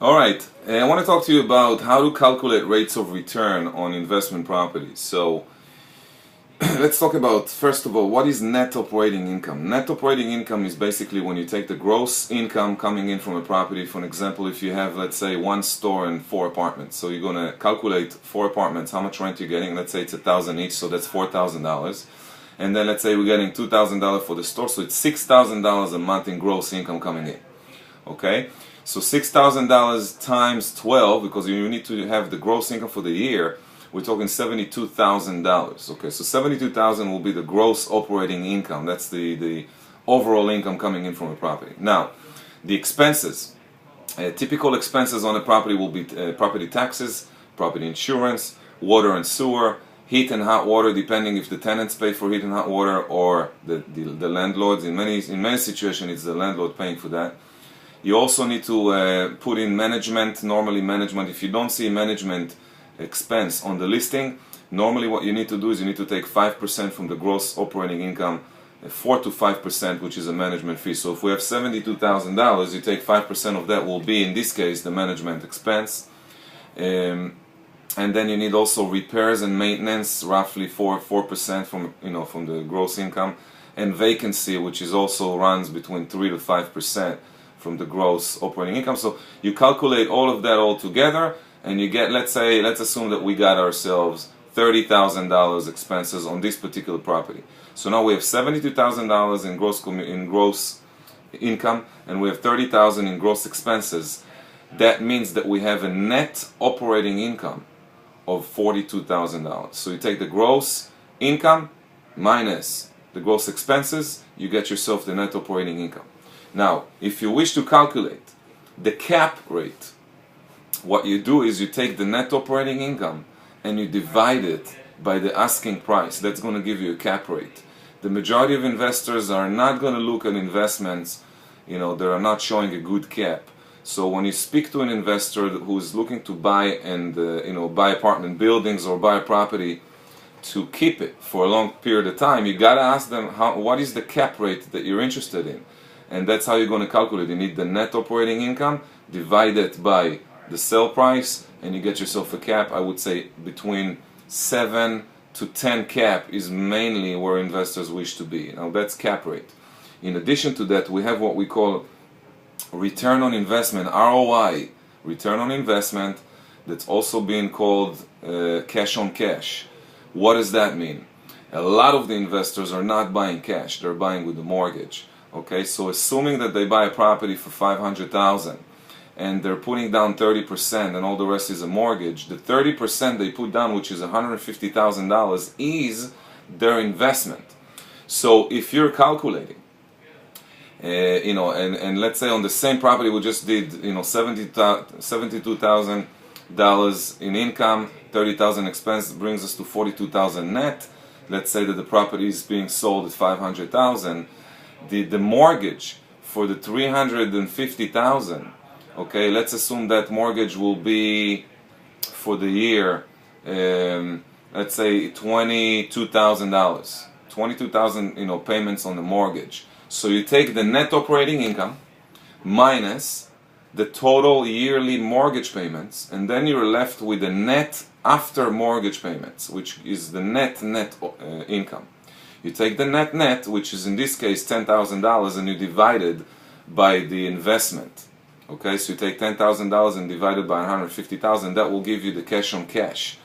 All right, I want to talk to you about how to calculate rates of return on investment properties. So let's talk about, first of all, what is net operating income? Net operating income is basically when you take the gross income coming in from a property. For example, if you have, let's say, one store and 4 apartments. So you're going to calculate 4 apartments, how much rent you're getting. Let's say it's $1,000 each, so that's $4,000. And then let's say we're getting $2,000 for the store, so it's $6,000 a month in gross income coming in. Okay? So $6,000 times 12, because you need to have the gross income for the year, we're talking $72,000. Okay, so $72,000 will be the gross operating income. That's the overall income coming in from a property. Now, the expenses. Typical expenses on a property will be property taxes, property insurance, water and sewer, heat and hot water, depending if the tenants pay for heat and hot water or the landlords. In many situations, it's the landlord paying for that. You also need to put in management. Normally management, if you don't see management expense on the listing, normally what you need to do is you need to take 5% from the gross operating income, 4 to 5%, which is a management fee. So if we have $72,000, you take 5% of that will be, in this case, the management expense. And then you need also repairs and maintenance, roughly 4% from the gross income, and vacancy, which is also runs between 3 to 5% from the gross operating income. So you calculate all of that all together, and you get, let's assume that we got ourselves $30,000 expenses on this particular property. So now we have $72,000 in gross income, and we have $30,000 in gross expenses. That means that we have a net operating income of $42,000. So you take the gross income minus the gross expenses, you get yourself the net operating income. Now, if you wish to calculate the cap rate, what you do is you take the net operating income and you divide it by the asking price. That's going to give you a cap rate. The majority of investors are not going to look at investments, that are not showing a good cap. So when you speak to an investor who is looking to buy and buy apartment buildings or buy a property to keep it for a long period of time, you got to ask them what is the cap rate that you're interested in. And that's how you're going to calculate. You need the net operating income divided by the sell price, and you get yourself a cap. I would say between 7 to 10 cap is mainly where investors wish to be. Now that's cap rate. In addition to that, we have what we call return on investment, ROI, return on investment, that's also being called cash on cash. What does that mean? A lot of the investors are not buying cash, they're buying with the mortgage. Okay, so assuming that they buy a property for $500,000 and they're putting down 30% and all the rest is a mortgage, the 30% they put down, which is $150,000, is their investment. So if you're calculating, and let's say on the same property we just did, $72,000 in income, $30,000 expense brings us to $42,000 net. Let's say that the property is being sold at $500,000. The mortgage for the $350,000, okay, let's assume that mortgage will be for the year, let's say $22,000. 22,000, payments on the mortgage. So you take the net operating income minus the total yearly mortgage payments, and then you're left with the net after mortgage payments, which is the net income. You take the net, which is in this case $10,000, and you divide it by the investment. Okay, so you take $10,000 and divide it by $150,000. That will give you the cash on cash.